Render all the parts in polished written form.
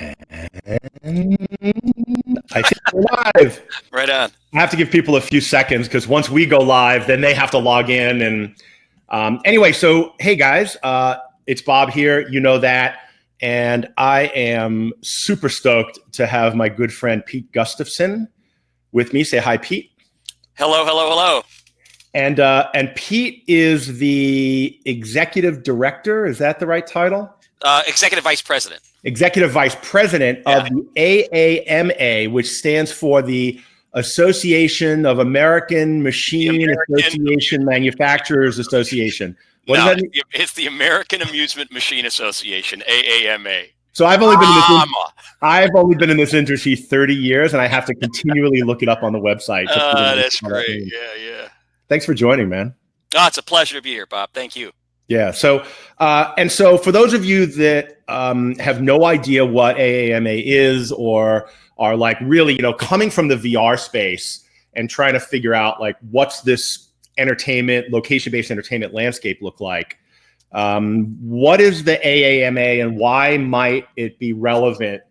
And I think we're live. Right on. I have to give people a few seconds because once we go live, then they have to log in. And anyway, so hey guys, it's Bob here. You know that. And I am super stoked to have my good friend Pete Gustafson with me. Say hi, Pete. Hello, hello, hello. And Pete is the executive director. Is that the right title? Executive Vice President. Executive Vice President of the AAMA, which stands for the Association of American Machine Association Manufacturers Association. What does that mean? It's the American Amusement Machine Association, AAMA. So I've only been in this industry 30 years, and I have to continually look it up on the website. That's great. Yeah. Thanks for joining, man. Oh, it's a pleasure to be here, Bob. Thank you. Yeah. So for those of you that have no idea what AAMA is or are like really, coming from the VR space and trying to figure out like what's this location-based entertainment landscape look like, what is the AAMA and why might it be relevant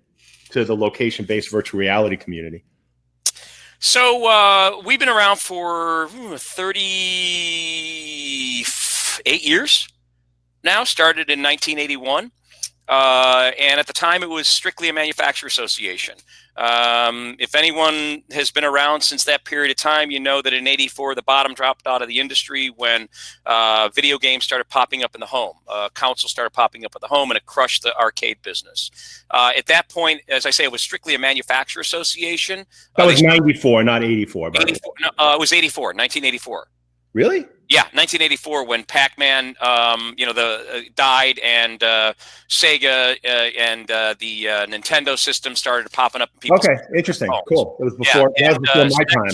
to the location-based virtual reality community? So we've been around for 38 years now, started in 1981. And at the time, it was strictly a manufacturer association. If anyone has been around since that period of time, you know that in '84, the bottom dropped out of the industry when video games started popping up in the home. Consoles started popping up in the home, and it crushed the arcade business. At that point, as I say, it was strictly a manufacturer association. That was 94, not 84. 84, no, it was 84, 1984. Really? Yeah, 1984 when Pac-Man, died, and Sega and the Nintendo system started popping up. Okay, interesting, cool. It was before, that was before my time.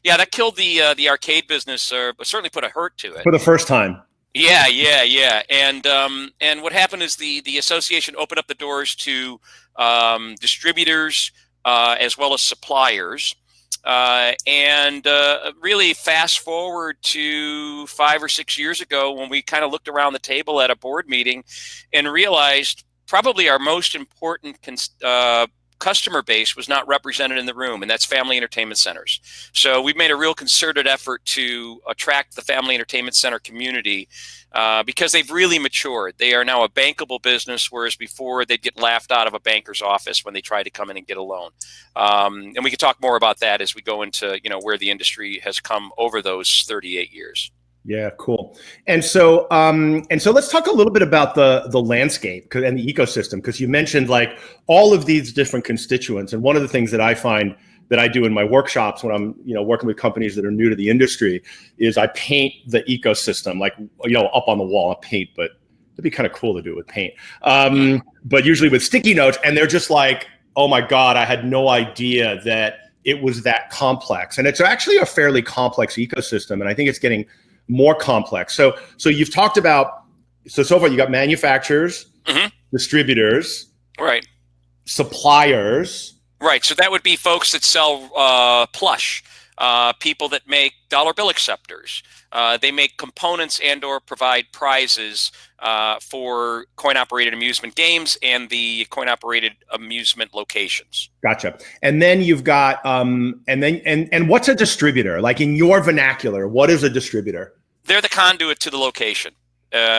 That killed the arcade business, but certainly put a hurt to it for the first time. Yeah. And what happened is the association opened up the doors to distributors as well as suppliers. Really fast forward to 5 or 6 years ago when we kind of looked around the table at a board meeting and realized probably our most important customer base was not represented in the room, and that's family entertainment centers. So we've made a real concerted effort to attract the family entertainment center community because they've really matured. They are now a bankable business, whereas before they'd get laughed out of a banker's office when they tried to come in and get a loan. And we can talk more about that as we go into where the industry has come over those 38 years. Yeah, cool. And so let's talk a little bit about the landscape and the ecosystem, because you mentioned like all of these different constituents. And one of the things that I find that I do in my workshops when I'm working with companies that are new to the industry is I paint the ecosystem like up on the wall. I paint, but it'd be kind of cool to do it with paint. But usually with sticky notes, and they're just like, oh my God, I had no idea that it was that complex. And it's actually a fairly complex ecosystem, and I think it's getting more complex. So you've talked about, so far you got manufacturers, distributors, right, suppliers. Right. So that would be folks that sell plush, people that make dollar bill acceptors. They make components and or provide prizes for coin-operated amusement games and the coin-operated amusement locations. Gotcha. And then you've got and what's a distributor? Like in your vernacular, what is a distributor? They're the conduit to the location.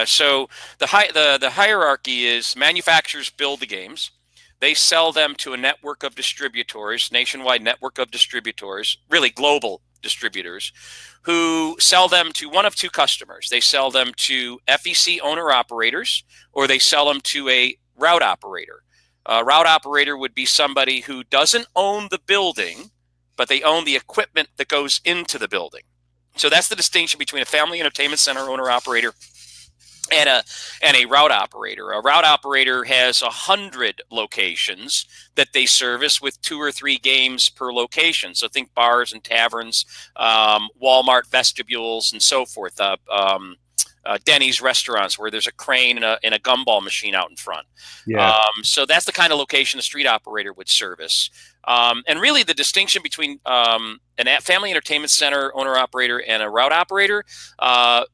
So the hierarchy is manufacturers build the games. They sell them to a network of distributors, nationwide network of distributors, really global distributors, who sell them to one of two customers. They sell them to FEC owner-operators, or they sell them to a route operator. A route operator would be somebody who doesn't own the building, but they own the equipment that goes into the building. So that's the distinction between a family entertainment center owner-operator and a route operator. A route operator has 100 locations that they service with 2 or 3 games per location. So think bars and taverns, Walmart vestibules, and so forth. Denny's restaurants where there's a crane and a gumball machine out in front. Yeah. So that's the kind of location a street operator would service. And really the distinction between a family entertainment center owner-operator and a route operator,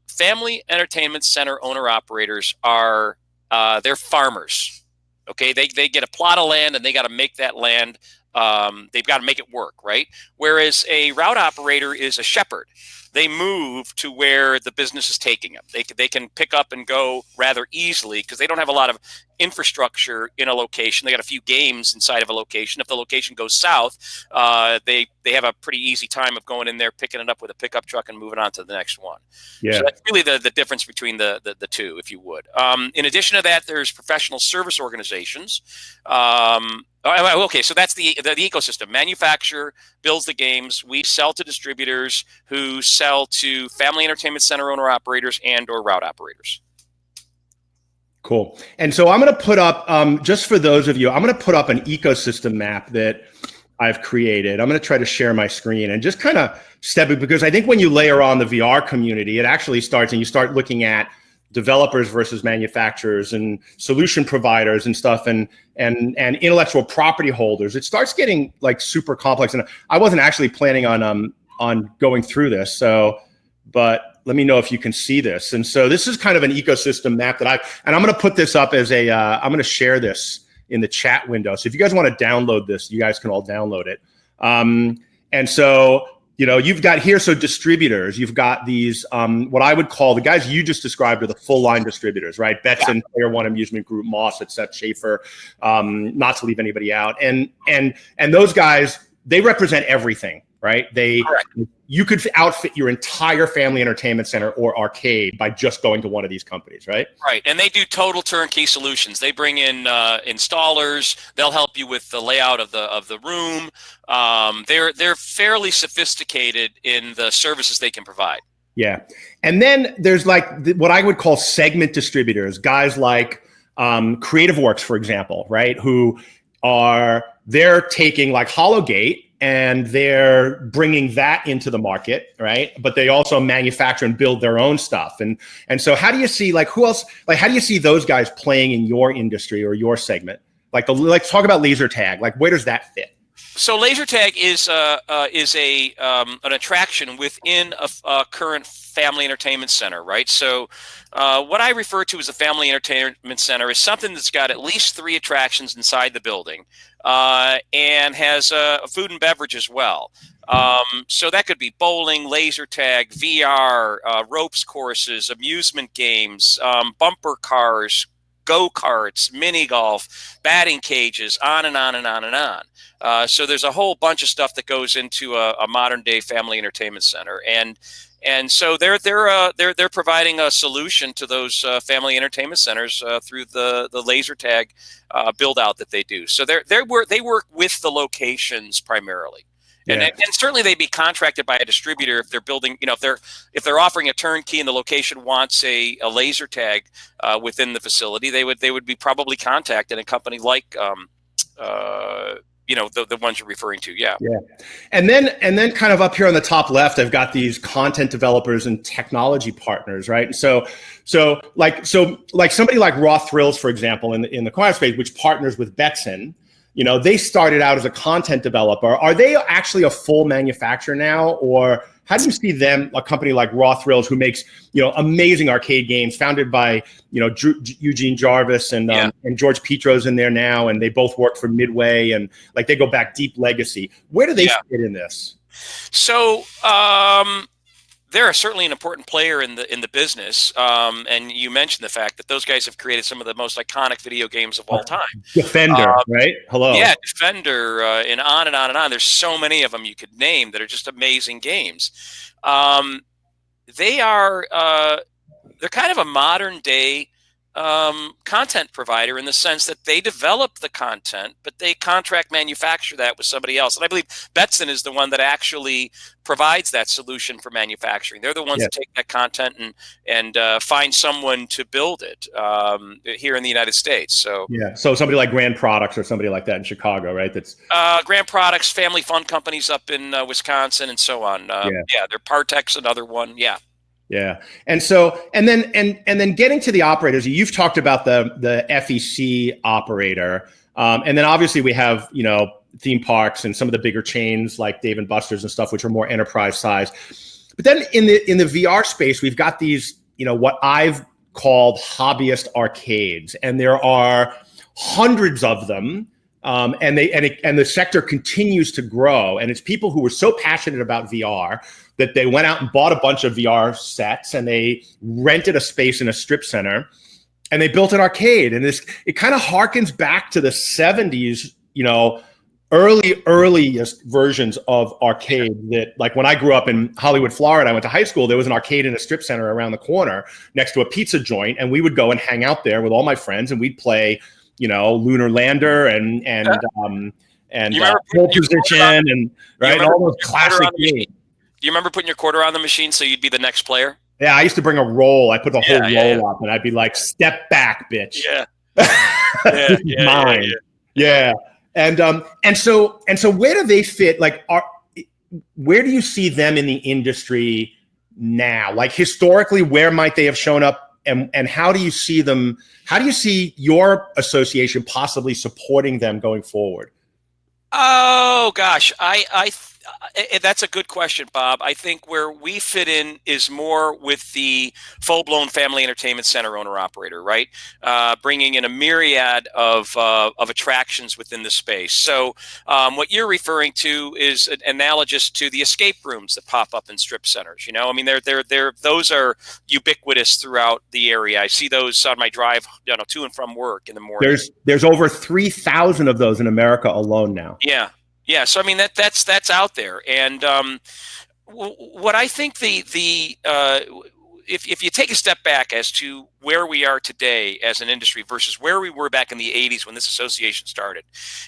family entertainment center owner-operators are they're farmers. Okay, they get a plot of land and they got to make that land. They've got to make it work, right? Whereas a route operator is a shepherd. They move to where the business is taking them. They can pick up and go rather easily because they don't have a lot of infrastructure in a location. They got a few games inside of a location. If the location goes south, they have a pretty easy time of going in there, picking it up with a pickup truck and moving on to the next one. Yeah. So that's really the difference between the two, if you would. In addition to that, there's professional service organizations. Okay, so that's the ecosystem. Manufacturer builds the games. We sell to distributors who sell to family entertainment center owner operators and or route operators. Cool. And so I'm going to put up, just for those of you, I'm going to put up an ecosystem map that I've created. I'm going to try to share my screen and just kind of step it, because I think when you layer on the VR community, it actually starts and you start looking at developers versus manufacturers and solution providers and stuff and intellectual property holders. It starts getting like super complex. And I wasn't actually planning on going through this. So, but let me know if you can see this. And so this is kind of an ecosystem map that and I'm going to put this up as I'm going to share this in the chat window. So if you guys want to download this, you guys can all download it. And so, you've got here, so distributors, you've got these, what I would call the guys you just described are the full line distributors, right? Betson, Player One Amusement Group, Moss, etc., Schaefer, not to leave anybody out. And those guys, they represent everything, right? You could outfit your entire family entertainment center or arcade by just going to one of these companies, right? Right, and they do total turnkey solutions. They bring in installers. They'll help you with the layout of the room. They're fairly sophisticated in the services they can provide. Yeah, and then there's like what I would call segment distributors, guys like Creative Works, for example, right? They're taking like Hologate and they're bringing that into the market, right? But they also manufacture and build their own stuff. And so how do you see, like, who else, like, how do you see those guys playing in your industry or your segment? Let's talk about laser tag. Like, where does that fit? So laser tag is an attraction within a current family entertainment center, right? So what I refer to as a family entertainment center is something that's got at least 3 attractions inside the building and has food and beverage as well. So that could be bowling, laser tag, VR, ropes courses, amusement games, bumper cars, go-karts, mini golf, batting cages, on and on and on and on. So there's a whole bunch of stuff that goes into a modern day family entertainment center, and so they're providing a solution to those family entertainment centers through the laser tag build out that they do. So they work with the locations primarily. And, Yeah. and certainly they'd be contracted by a distributor if they're building, if they're offering a turnkey and the location wants a laser tag within the facility, they would be probably contacted a company like the ones you're referring to. Yeah. Yeah. And then kind of up here on the top left, I've got these content developers and technology partners, right? And so like somebody like Raw Thrills, for example, in the quiet space, which partners with Betson. They started out as a content developer. Are they actually a full manufacturer now? Or how do you see them, a company like Raw Thrills, who makes, amazing arcade games, founded by, Eugene Jarvis and George Petro's in there now, and they both work for Midway, and like they go back deep legacy. Where do they fit in this? So, they're certainly an important player in the business, and you mentioned the fact that those guys have created some of the most iconic video games of all time. Defender, right? Hello. Yeah, Defender, and on and on and on. There's so many of them you could name that are just amazing games. They're kind of a modern day content provider in the sense that they develop the content, but they contract manufacture that with somebody else. And I believe Betson is the one that actually provides that solution for manufacturing. They're the ones that take that content and find someone to build it here in the United States. So so somebody like Grand Products or somebody like that in Chicago, right? That's Grand Products, Family Fun Companies up in Wisconsin, and so on. They're Partex, another one. Yeah. And so, and then getting to the operators, you've talked about the FEC operator. And then obviously we have, theme parks and some of the bigger chains like Dave & Buster's and stuff, which are more enterprise size. But then in the VR space, we've got these, what I've called hobbyist arcades. And there are hundreds of them. And the sector continues to grow. And it's people who were so passionate about VR that they went out and bought a bunch of VR sets, and they rented a space in a strip center, and they built an arcade. And it kind of harkens back to the 70s, earliest versions of arcade that, like, when I grew up in Hollywood, Florida, I went to high school, there was an arcade in a strip center around the corner next to a pizza joint. And we would go and hang out there with all my friends, and we'd play Lunar Lander and Pole Position and all those classic games. Do you remember putting your quarter on the machine so you'd be the next player? Yeah, I used to bring a roll. I put the whole roll up, and I'd be like, "Step back, bitch." Yeah, This is mine. Yeah. And so where do they fit? Like, where do you see them in the industry now? Like, historically, where might they have shown up? And how do you see them? How do you see your association possibly supporting them going forward? Oh gosh, that's a good question, Bob. I think where we fit in is more with the full-blown family entertainment center owner-operator, right? Bringing in a myriad of attractions within the space. So what you're referring to is analogous to the escape rooms that pop up in strip centers. I mean, those are ubiquitous throughout the area. I see those on my drive, to and from work in the morning. There's over 3,000 of those in America alone now. Yeah. Yeah, so I mean that's out there, and what I think if you take a step back as to where we are today as an industry versus where we were back in the 80s when this association started,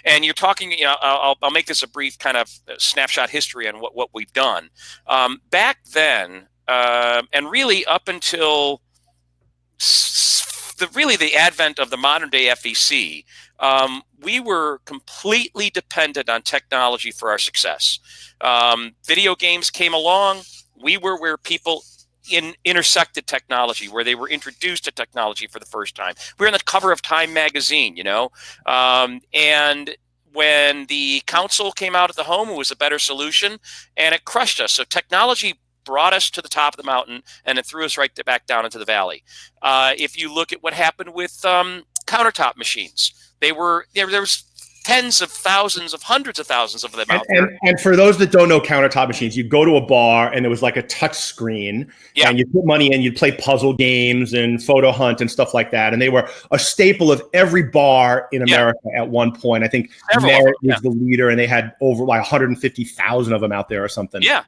and you're talking, I'll make this a brief kind of snapshot history on what we've done back then, and really up until the advent of the modern day FEC. We were completely dependent on technology for our success. Video games came along. We were where people intersected technology, where they were introduced to technology for the first time. We were on the cover of Time magazine, and when the console came out at the home, it was a better solution, and it crushed us. So technology brought us to the top of the mountain, and it threw us right back down into the valley. If you look at what happened with countertop machines, there was tens of thousands of hundreds of thousands of them out there. And for those that don't know countertop machines, you go to a bar and there was like a touch screen, and you put money in, you'd play puzzle games and photo hunt and stuff like that. And they were a staple of every bar in America at one point. I think Merritt was the leader, and they had over like 150,000 of them out there or something. Yeah.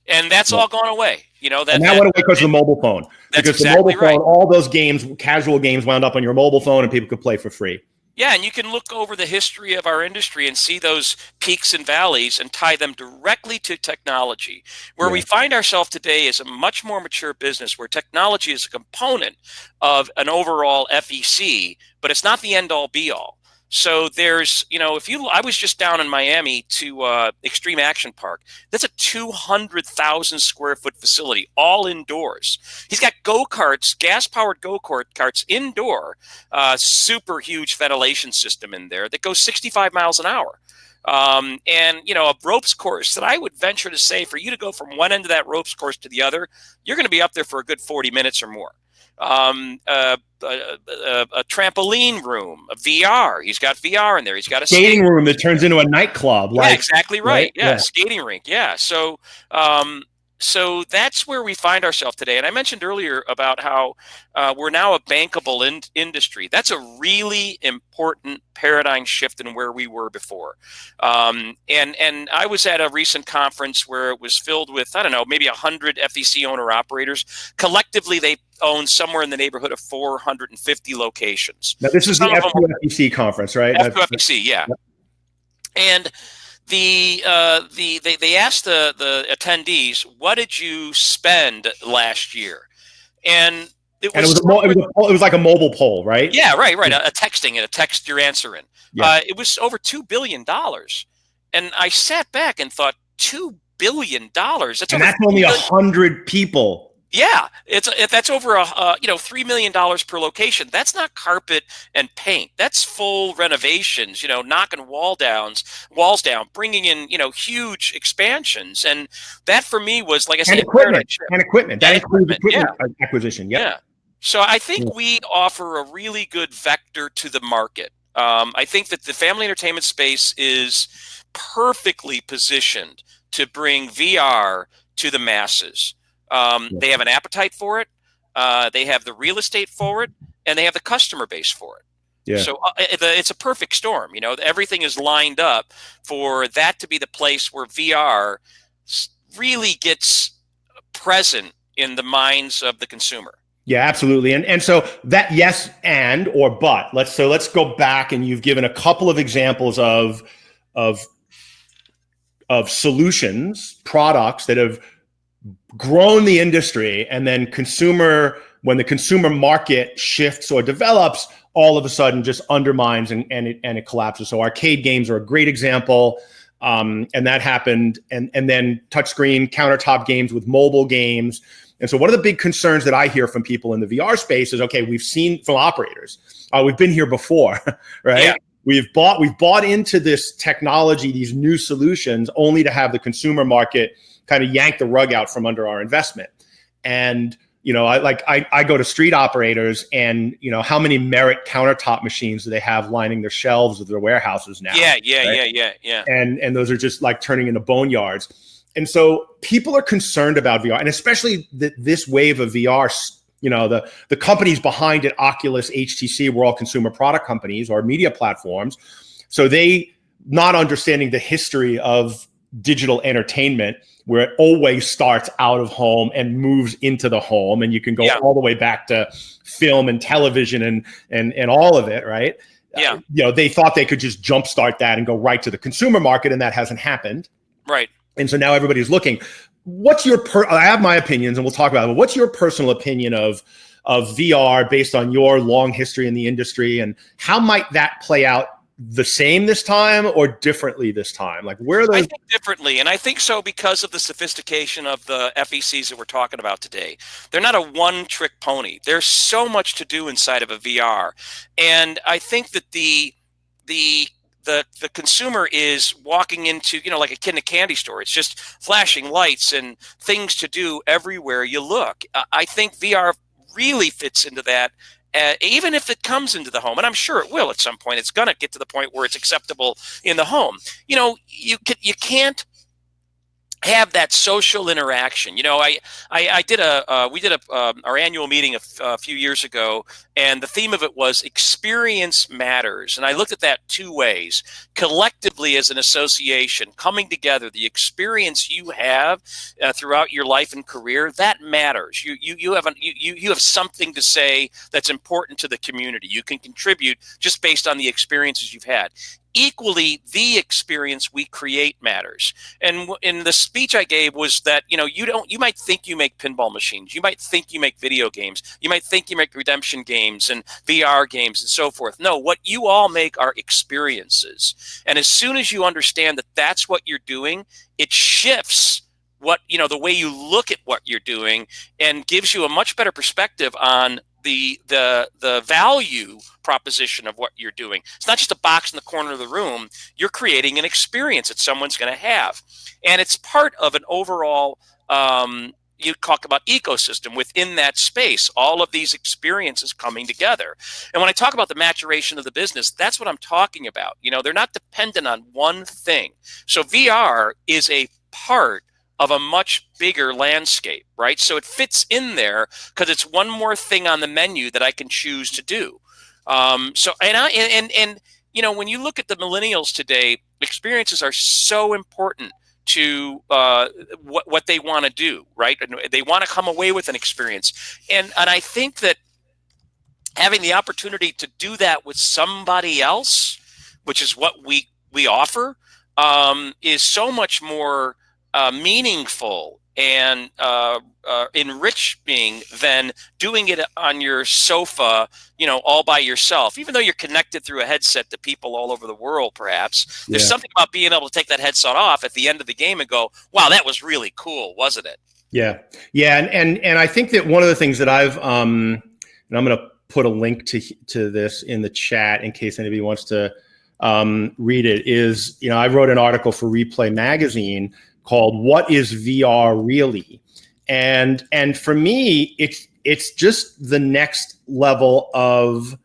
And that's all gone away. And that went away because of the mobile phone. That's because exactly the mobile phone, all those games, casual games, wound up on your mobile phone, and people could play for free. Yeah, and you can look over the history of our industry and see those peaks and valleys and tie them directly to technology. Where we find ourselves today is a much more mature business where technology is a component of an overall FEC, but it's not the end-all be-all. So there's, I was just down in Miami to Extreme Action Park. That's a 200,000 square foot facility, all indoors. He's got go-karts, gas-powered go-karts indoor, super huge ventilation system in there that goes 65 miles an hour. And a ropes course that I would venture to say for you to go from one end of that ropes course to the other, you're going to be up there for a good 40 minutes or more. A trampoline room, a VR. He's got VR in there. He's got a skating room that turns into a nightclub. Yeah, exactly right. Yeah, skating rink. Yeah. So, so that's where we find ourselves today. And I mentioned earlier about how we're now a bankable industry. That's a really important paradigm shift in where we were before. And I was at a recent conference where it was filled with, I don't know, maybe 100 FEC owner-operators. Collectively, they own somewhere in the neighborhood of 450 locations. Now, this is the FEC conference, right? FEC, yeah. Yep. And they asked the attendees, what did you spend last year? And it was like a mobile poll, right? Yeah, right. A texting and a text your answer in. Yeah. It was over $2 billion. And I sat back and thought, $2 billion? That's only 100 people. Yeah, that's over $3 million per location. That's not carpet and paint. That's full renovations. Knocking walls down, bringing in huge expansions, and that for me was, like I said, equipment. That includes equipment acquisition. Yep. Yeah. So I think we offer a really good vector to the market I think that the family entertainment space is perfectly positioned to bring VR to the masses. They have an appetite for it. They have the real estate for it, and they have the customer base for it. Yeah. So it's a perfect storm. Everything is lined up for that to be the place where VR really gets present in the minds of the consumer. Yeah, absolutely. And so that yes and or but let's go back, and you've given a couple of examples of solutions, products that have grown the industry, and then when the consumer market shifts or develops, all of a sudden just undermines and it collapses. So arcade games are a great example. And that happened, and then touchscreen countertop games with mobile games. And so one of the big concerns that I hear from people in the VR space is, okay, we've seen from operators, we've been here before, right? Yeah. We've bought into this technology, these new solutions, only to have the consumer market kind of yank the rug out from under our investment. And I go to street operators, and how many Merit countertop machines do they have lining their shelves of their warehouses now? Yeah. And those are just like turning into boneyards. And so people are concerned about VR, and especially this wave of VR. The companies behind it, Oculus, HTC, were all consumer product companies or media platforms. So they, not understanding the history of digital entertainment, where it always starts out of home and moves into the home, and you can go all the way back to film and television and all of it, right? Yeah. They thought they could just jumpstart that and go right to the consumer market, and that hasn't happened. Right. And so now everybody's looking. What's your I have my opinions, and we'll talk about it, but what's your personal opinion of VR based on your long history in the industry, and how might that play out the same this time or differently this time? Like, where are those? I think differently, and I think so because of the sophistication of the FECs that we're talking about today. They're not a one-trick pony. There's so much to do inside of a VR, and I think that the consumer is walking into, like a kid in a candy store. It's just flashing lights and things to do everywhere you look. I think VR really fits into that. Even if it comes into the home, and I'm sure it will at some point, it's going to get to the point where it's acceptable in the home. You can't have that social interaction. We did our annual meeting a few years ago, and the theme of it was experience matters. And I looked at that two ways: collectively as an association, coming together, the experience you have throughout your life and career, that matters. You have something to say that's important to the community. You can contribute just based on the experiences you've had. Equally, the experience we create matters. And in the speech I gave was that, you might think you make pinball machines. You might think you make video games. You might think you make redemption games and VR games and so forth. No, what you all make are experiences. And as soon as you understand that that's what you're doing, it shifts the way you look at what you're doing, and gives you a much better perspective on the value proposition of what you're doing. It's not just a box in the corner of the room. You're creating an experience that someone's going to have, and it's part of an overall you talk about ecosystem within that space, all of these experiences coming together. And when I talk about the maturation of the business, that's what I'm talking about. They're not dependent on one thing. So VR is a part of a much bigger landscape, right? So it fits in there because it's one more thing on the menu that I can choose to do. When you look at the millennials today, experiences are so important to what they want to do, right? They want to come away with an experience, and I think that having the opportunity to do that with somebody else, which is what we offer, is so much more meaningful and enriching than doing it on your sofa, all by yourself. Even though you're connected through a headset to people all over the world, perhaps there's something about being able to take that headset off at the end of the game and go, "Wow, that was really cool, wasn't it?" Yeah, and I think that one of the things that I've and I'm going to put a link to this in the chat in case anybody wants to read it, is I wrote an article for Replay Magazine called "What is VR Really?" And for me, it's just the next level of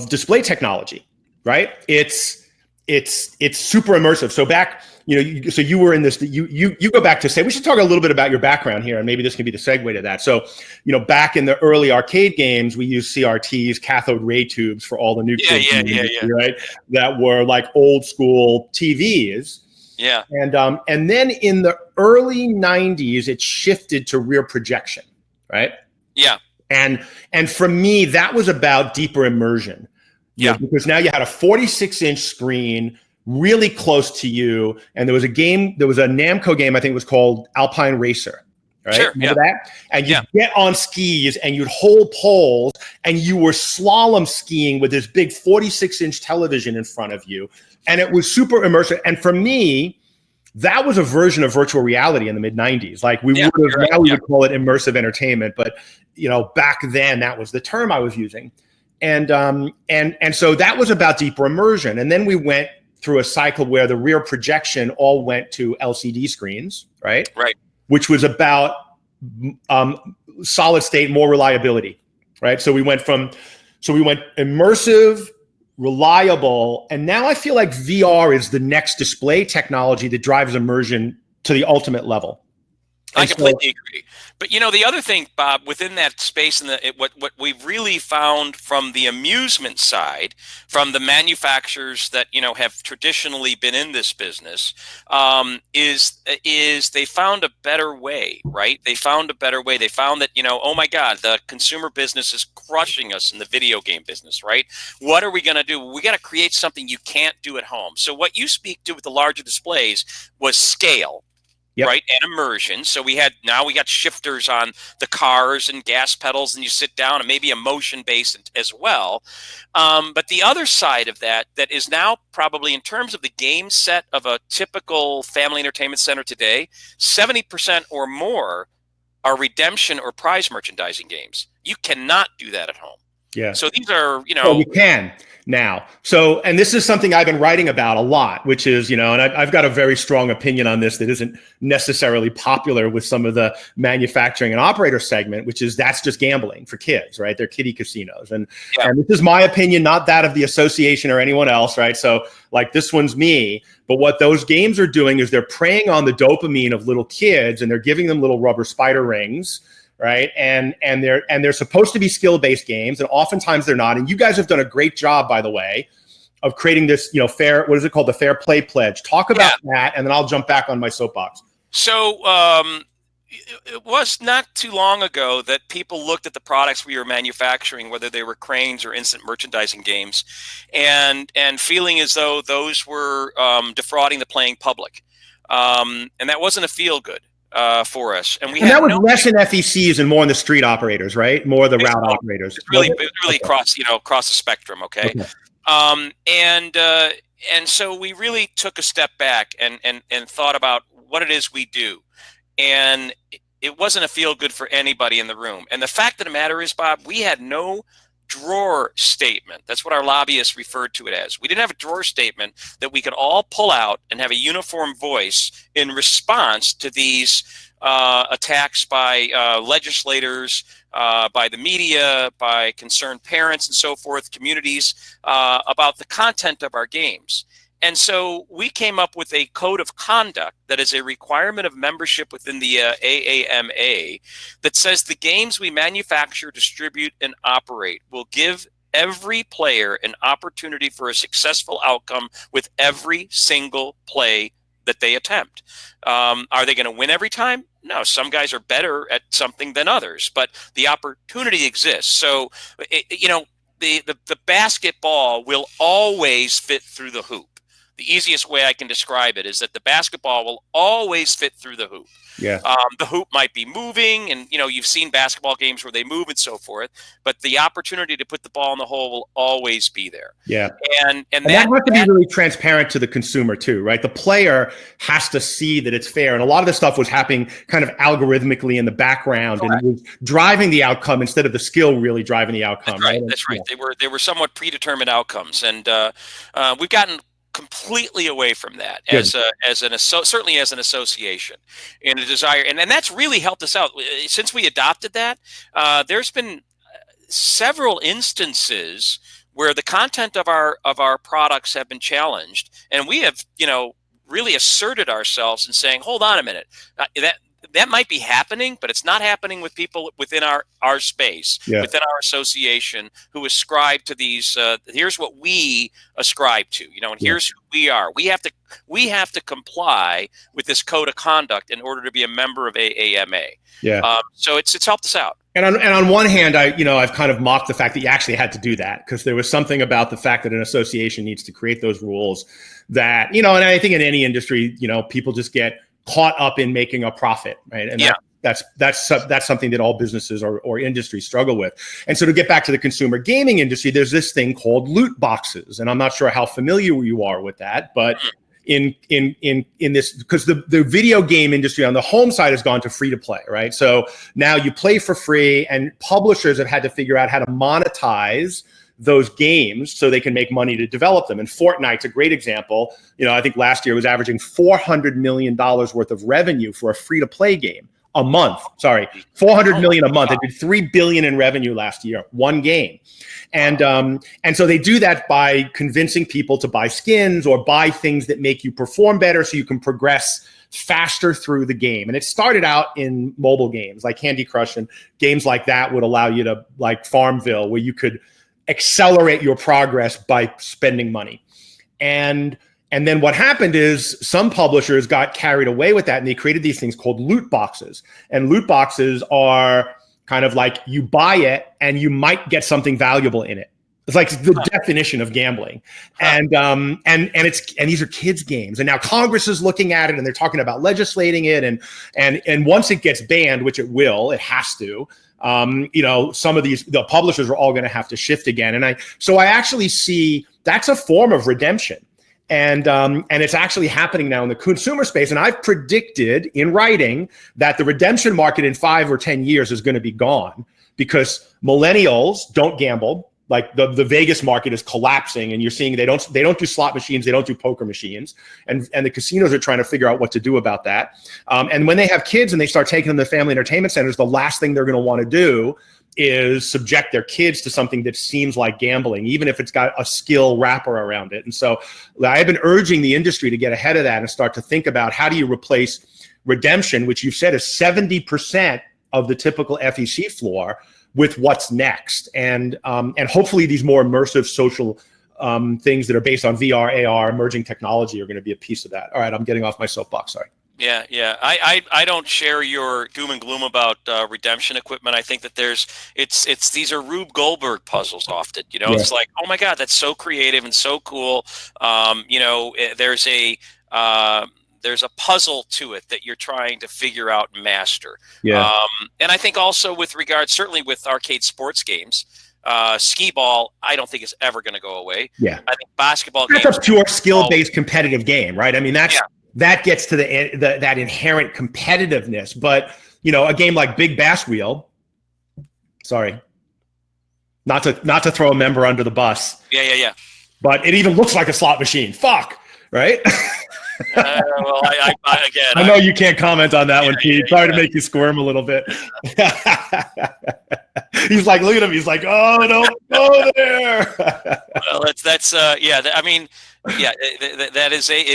display technology, right? It's super immersive. So back, so you were in this. You go back to say we should talk a little bit about your background here, and maybe this can be the segue to that. So, back in the early arcade games, we used CRTs, cathode ray tubes for all the new kids, right? That were like old school TVs. Yeah. And then in the early 90s, it shifted to rear projection, right? Yeah. And for me, that was about deeper immersion. Because now you had a 46-inch screen really close to you, and there was a Namco game, I think it was called Alpine Racer. Right? Sure. Remember that? And you'd get on skis and you'd hold poles and you were slalom skiing with this big 46-inch television in front of you. And it was super immersive. And for me, that was a version of virtual reality in the mid-90s. Like we would call it immersive entertainment, but back then that was the term I was using. And so that was about deeper immersion. And then we went through a cycle where the rear projection all went to LCD screens, right? Right. Which was about solid state, more reliability, right? So we went immersive, reliable, and now I feel like VR is the next display technology that drives immersion to the ultimate level. I completely agree. But the other thing, Bob, within that space, and what we've really found from the amusement side, from the manufacturers that have traditionally been in this business, is they found a better way, right? They found a better way. They found that oh my God, the consumer business is crushing us in the video game business, right? What are we going to do? We got to create something you can't do at home. So what you speak to with the larger displays was scale. Yep. Right, and immersion. So we got shifters on the cars and gas pedals, and you sit down, and maybe a motion based as well. But the other side of that is now probably in terms of the game set of a typical family entertainment center today, 70% or more are redemption or prize merchandising games. You cannot do that at home. Yeah. So these are, Well, you can now. So, and this is something I've been writing about a lot, which is, and I've got a very strong opinion on this that isn't necessarily popular with some of the manufacturing and operator segment, which is that's just gambling for kids, right? They're kiddie casinos. And this is my opinion, not that of the association or anyone else, right? So like this one's me. But what those games are doing is they're preying on the dopamine of little kids, and they're giving them little rubber spider rings. Right. And they're supposed to be skill-based games, and oftentimes they're not. And you guys have done a great job, by the way, of creating this, fair, what is it called? The Fair Play Pledge. Talk about that, and then I'll jump back on my soapbox. So it was not too long ago that people looked at the products we were manufacturing, whether they were cranes or instant merchandising games, and feeling as though those were defrauding the playing public. And that wasn't a feel-good. For us, and that was less in FECs and more in the street operators, right? More the route operators. It's really across the spectrum. Okay. And so we really took a step back and thought about what it is we do, and it wasn't a feel good for anybody in the room. And the fact of the matter is, Bob, we had no drawer statement. That's what our lobbyists referred to it as. We didn't have a drawer statement that we could all pull out and have a uniform voice in response to these attacks by legislators, by the media, by concerned parents and so forth, communities, about the content of our games. And so we came up with a code of conduct that is a requirement of membership within the AAMA that says the games we manufacture, distribute, and operate will give every player an opportunity for a successful outcome with every single play that they attempt. Are they going to win every time? No, some guys are better at something than others, but the opportunity exists. So, the basketball will always fit through the hoop. The easiest way I can describe it is that the basketball will always fit through the hoop. Yeah. The hoop might be moving, and you've seen basketball games where they move and so forth, but the opportunity to put the ball in the hole will always be there. Yeah. And that has to be really transparent to the consumer too, right? The player has to see that it's fair. And a lot of this stuff was happening kind of algorithmically in the background. Correct. And it was driving the outcome instead of the skill really driving the outcome. That's right. That's right. They were somewhat predetermined outcomes. And we've gotten completely away from that certainly as an association, and a desire, and that's really helped us out since we adopted that. There's been several instances where the content of our products have been challenged, and we have, really asserted ourselves in saying, hold on a minute, that might be happening, but it's not happening with people within our space, within our association, who ascribe to these. Here's what we ascribe to, and here's who we are. We have to comply with this code of conduct in order to be a member of AAMA. So it's helped us out. And on one hand, I've kind of mocked the fact that you actually had to do that, because there was something about the fact that an association needs to create those rules that, and I think in any industry, people just get caught up in making a profit, right? And that's something that all businesses or industries struggle with. And so to get back to the consumer gaming industry, there's this thing called loot boxes, and I'm not sure how familiar you are with that, but in this, because the video game industry on the home side has gone to free to play, right? So now you play for free, and publishers have had to figure out how to monetize those games so they can make money to develop them. And Fortnite's a great example. I think last year was averaging $400 million worth of revenue for a free-to-play game a month. Sorry, $400 million a month. It did $3 billion in revenue last year, one game. And so they do that by convincing people to buy skins or buy things that make you perform better so you can progress faster through the game. And it started out in mobile games like Candy Crush, and games like that would allow you to, like Farmville, where you could accelerate your progress by spending money. And then what happened is some publishers got carried away with that, and they created these things called loot boxes. And loot boxes are kind of like, you buy it and you might get something valuable in it. It's like the definition of gambling. And these are kids' games. And now Congress is looking at it, and they're talking about legislating it. And once it gets banned, which it will, it has to, some of the publishers are all going to have to shift again. And I actually see that's a form of redemption. And it's actually happening now in the consumer space. And I've predicted in writing that the redemption market in 5 or 10 years is going to be gone, because millennials don't gamble. Like the Vegas market is collapsing, and you're seeing they don't do slot machines, they don't do poker machines, and the casinos are trying to figure out what to do about that. And when they have kids and they start taking them to family entertainment centers, the last thing they're going to want to do is subject their kids to something that seems like gambling, even if it's got a skill wrapper around it. And so I've been urging the industry to get ahead of that and start to think about, how do you replace redemption, which you've said is 70% of the typical FEC floor, with what's next. And hopefully these more immersive social things that are based on VR, AR, emerging technology are going to be a piece of that. All right, I'm getting off my soapbox, sorry. Yeah. I don't share your doom and gloom about redemption equipment. I think that these are Rube Goldberg puzzles often. It's like, oh my God, that's so creative and so cool. There's a puzzle to it that you're trying to figure out and master. And I think also with regards, certainly with arcade sports games, skee ball, I don't think is ever going to go away. I think basketball games. That's a pure skill-based competitive game, right? I mean, that gets to that inherent competitiveness. But, a game like Big Bass Wheel, sorry, not to throw a member under the bus. Yeah. But it even looks like a slot machine. Fuck, right? Well, I know you can't comment on that one, Pete. Sorry to make you squirm a little bit. He's like, look at him. He's like, oh, don't go there. Well, it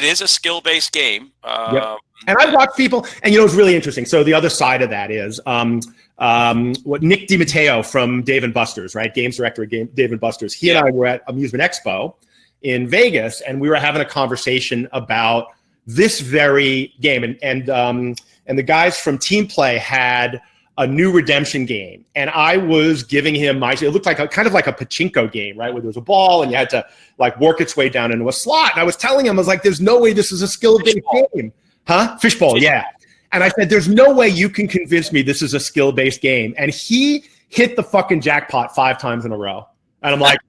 is a skill-based game. And I've watched people, and it's really interesting. So the other side of that is what Nick DiMatteo from Dave & Buster's, right? Games director at Dave & Buster's. He and I were at Amusement Expo in Vegas, and we were having a conversation about this very game. And the guys from Team Play had a new redemption game, and I was giving him it looked like kind of like a pachinko game, right? Where there was a ball and you had to like work its way down into a slot. And I was telling him, I was like, there's no way this is a skill-based game. Huh? Fishbowl, yeah. And I said, there's no way you can convince me this is a skill-based game. And he hit the fucking jackpot 5 times in a row. And I'm like,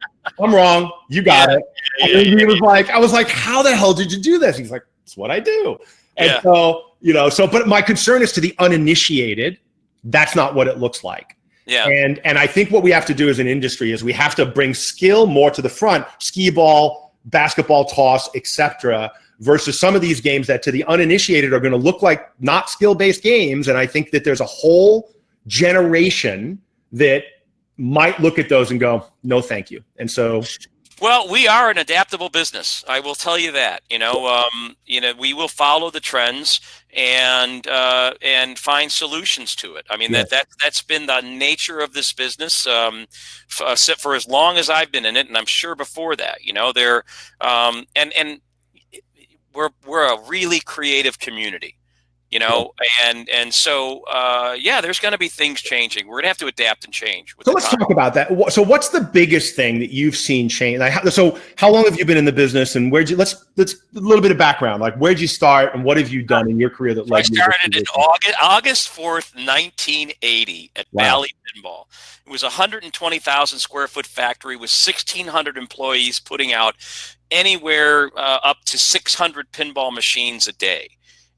I'm wrong. You got it. And he was like, I was like, how the hell did you do this? He's like, it's what I do. And so, but my concern is to the uninitiated, that's not what it looks like. And I think what we have to do as an industry is we have to bring skill more to the front, skee ball, basketball toss, etc., versus some of these games that to the uninitiated are going to look like not skill-based games. And I think that there's a whole generation that might look at those and go, no, thank you. And so, Well, we are an adaptable business. I will tell you that. We will follow the trends and find solutions to it. I mean, yeah. that's been the nature of this business for as long as I've been in it, and I'm sure before that. And we're a really creative community. So there's going to be things changing. We're going to have to adapt and change with So the let's time. talk about that. So what's the biggest thing that you've seen change? So how long have you been in the business, and let's a little bit of background. Like, where'd you start, and what have you done in your career that led you to this started in position? August 4th, 1980 at Wow. Valley Pinball. It was a 120,000 square foot factory with 1,600 employees putting out anywhere up to 600 pinball machines a day.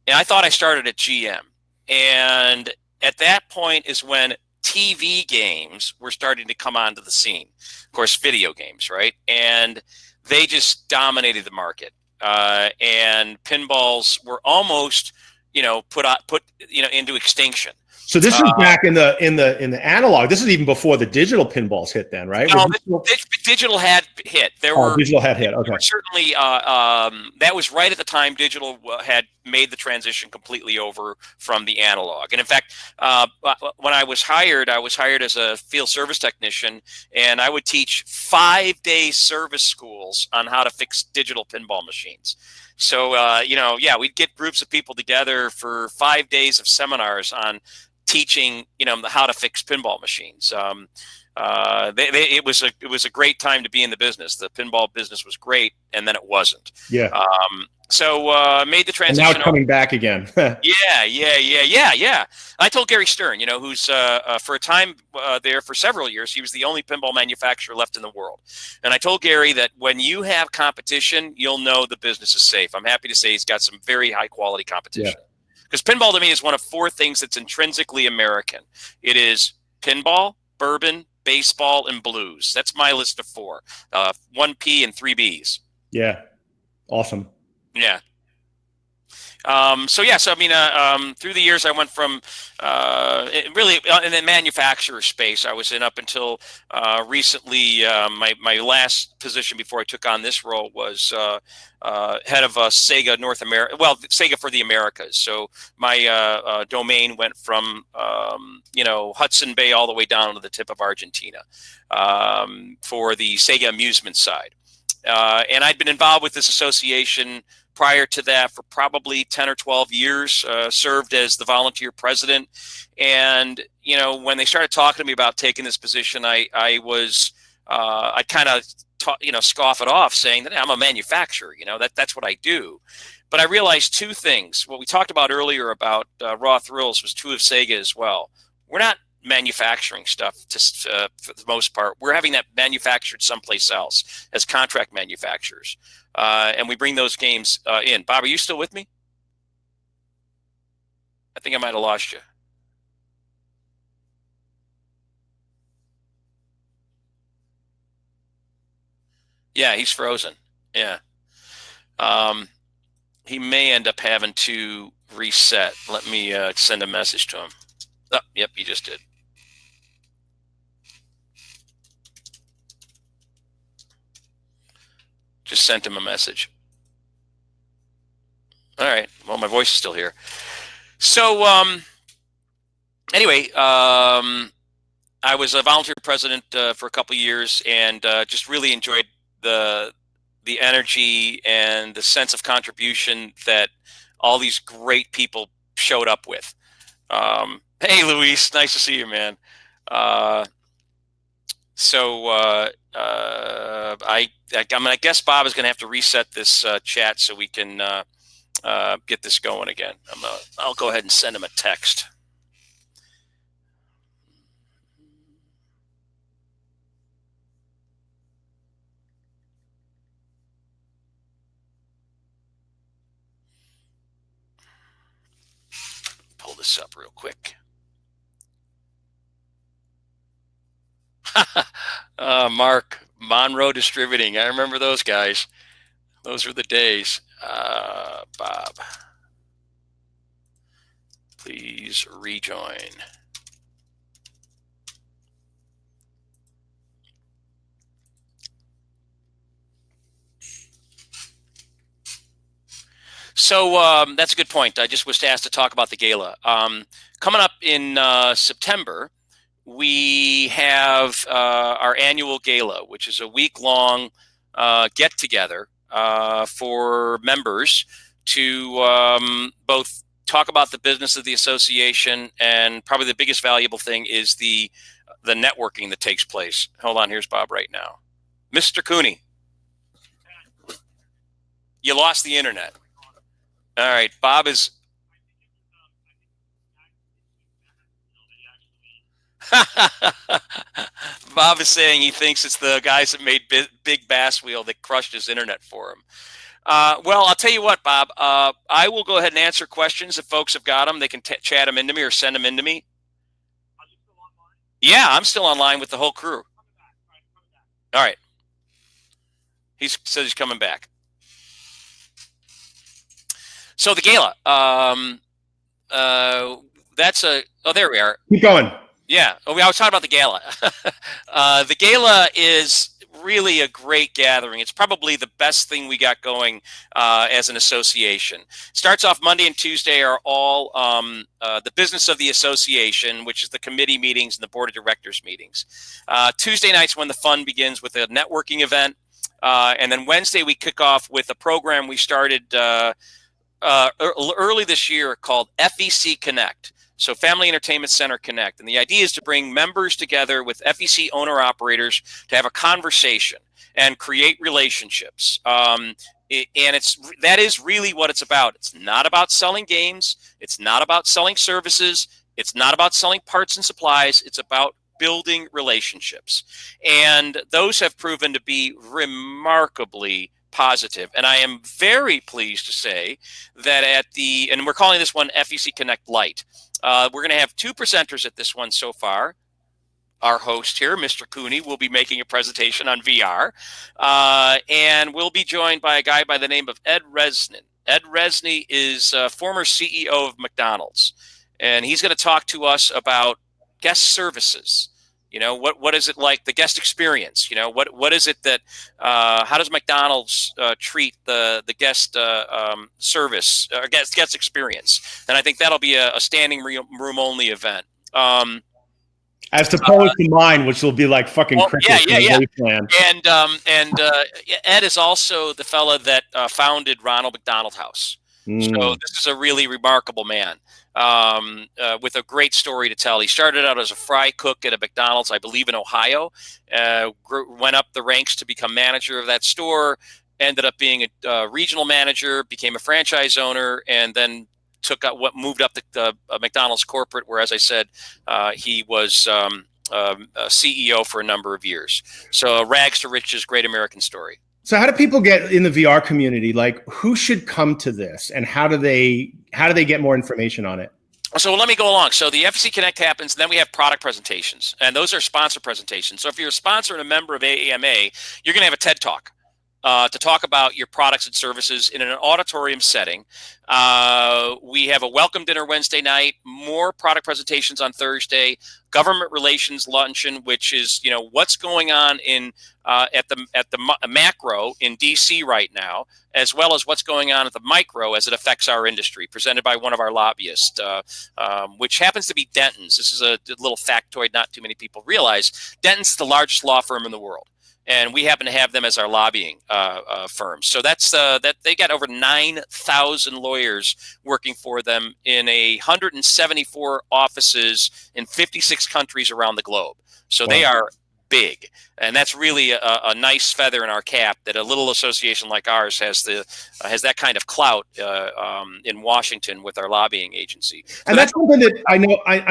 And I thought I started at GM. And at that point is when TV games were starting to come onto the scene. Of course, video games, right? And they just dominated the market. And pinballs were almost, put into extinction. So this is back in the analog. This is even before the digital pinballs hit, then, right? No, digital had hit. Digital had hit. Okay. Certainly, that was right at the time digital had made the transition completely over from the analog. And in fact, when I was hired as a field service technician, and I would teach 5-day service schools on how to fix digital pinball machines. So, we'd get groups of people together for 5 days of seminars on teaching, how to fix pinball machines. It was a great time to be in the business. The pinball business was great, and then it wasn't. Yeah. Made the transition. And now it's coming back again. Yeah. I told Gary Stern, who's for a time there for several years, he was the only pinball manufacturer left in the world. And I told Gary that when you have competition, you'll know the business is safe. I'm happy to say he's got some very high quality competition. Yeah. Because pinball to me is one of 4 things that's intrinsically American. It is pinball, bourbon, baseball, and blues. That's my list of 4. 1 P and 3 Bs. Yeah. Awesome. Yeah. Through the years, I went from really in the manufacturer space. I was in up until recently. My last position before I took on this role was head of Sega North America. Well, Sega for the Americas. So my domain went from Hudson Bay all the way down to the tip of Argentina for the Sega amusement side. And I'd been involved with this association prior to that for probably 10 or 12 years, served as the volunteer president. And, when they started talking to me about taking this position, I kind of scoff it off saying that I'm a manufacturer, that's what I do. But I realized 2 things. What we talked about earlier about Raw Thrills was true of Sega as well. We're not manufacturing stuff for the most part. We're having that manufactured someplace else as contract manufacturers. And we bring those games in. Bob, are you still with me? I think I might have lost you. Yeah, he's frozen. Yeah. He may end up having to reset. Let me send a message to him. Oh, yep, he just did. Just sent him a message. All right. Well, my voice is still here. So, anyway, I was a volunteer president for a couple of years, and just really enjoyed the energy and the sense of contribution that all these great people showed up with. Hey, Luis, nice to see you, man. I guess Bob is going to have to reset this chat so we can get this going again. I'll go ahead and send him a text. Pull this up real quick. Mark, Monroe Distributing. I remember those guys. Those were the days. Bob, please rejoin. So that's a good point. I just was asked to talk about the gala. Coming up in September, we have our annual gala, which is a week-long get-together for members to both talk about the business of the association, and probably the biggest valuable thing is the networking that takes place. Hold on, here's Bob right now. Mr. Cooney, you lost the internet. All right, Bob is... Bob is saying he thinks it's the guys that made Big Bass Wheel that crushed his internet for him. Well, I'll tell you what, Bob. I will go ahead and answer questions if folks have got them. They can chat them into me or send them into me. Are you still online? Yeah, I'm still online with the whole crew. All right. He says he's coming back. So the gala. That's a... Oh, there we are. Keep going. Yeah. Oh, I was talking about the gala. The gala is really a great gathering. It's probably the best thing we got going as an association. Starts off Monday and Tuesday are all the business of the association, which is the committee meetings and the board of directors meetings. Tuesday night's when the fun begins with a networking event. And then Wednesday we kick off with a program we started early this year called FEC Connect. So Family Entertainment Center Connect. And the idea is to bring members together with FEC owner-operators to have a conversation and create relationships. And that is really what it's about. It's not about selling games. It's not about selling services. It's not about selling parts and supplies. It's about building relationships. And those have proven to be remarkably positive. And I am very pleased to say that and we're calling this one FEC Connect Lite. We're going to have 2 presenters at this one so far. Our host here, Mr. Cooney, will be making a presentation on VR. And we'll be joined by a guy by the name of Ed Resnick. Ed Resnick is former CEO of McDonald's. And he's going to talk to us about guest services. You know, what is it like, the guest experience? You know, what is it that, how does McDonald's treat the guest service, or guest experience? And I think that'll be a standing room only event. As opposed to mine, which will be like fucking cricket. Yeah. And Ed is also the fella that founded Ronald McDonald House. So this is a really remarkable man with a great story to tell. He started out as a fry cook at a McDonald's, I believe, in Ohio, went up the ranks to become manager of that store, ended up being a regional manager, became a franchise owner, and then moved up the McDonald's corporate, where, as I said, he was a CEO for a number of years. So rags to riches, great American story. So how do people get in the VR community? Like, who should come to this, and how do they get more information on it? So let me go along. So the FEC Connect happens, and then we have product presentations, and those are sponsor presentations. So if you're a sponsor and a member of AAMA, you're going to have a TED Talk to talk about your products and services in an auditorium setting. We have a welcome dinner Wednesday night, more product presentations on Thursday, government relations luncheon, which is, you know, what's going on in at the macro in DC right now, as well as what's going on at the micro as it affects our industry, presented by one of our lobbyists, which happens to be Dentons. This is a little factoid not too many people realize. Dentons is the largest law firm in the world, and we happen to have them as our lobbying firm. So that's that they got over 9,000 lawyers working for them in 174 offices in 56 countries around the globe. So They are big, and that's really a nice feather in our cap that a little association like ours has that kind of clout in Washington with our lobbying agency. So and that's something that I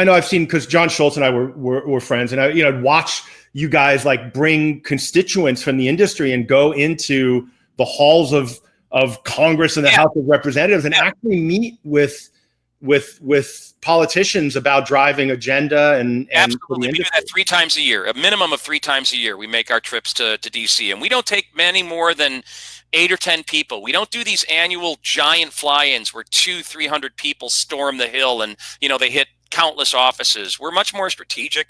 know I've seen, because John Schultz and I were friends, and I'd watch you guys like bring constituents from the industry and go into the halls of Congress and the House of Representatives and actually meet with politicians about driving agenda and absolutely. We do that 3 times a year, a minimum of 3 times a year. We make our trips to DC, and we don't take many more than 8 or 10 people. We don't do these annual giant fly-ins where 200-300 people storm the Hill and, you know, they hit countless offices. We're much more strategic.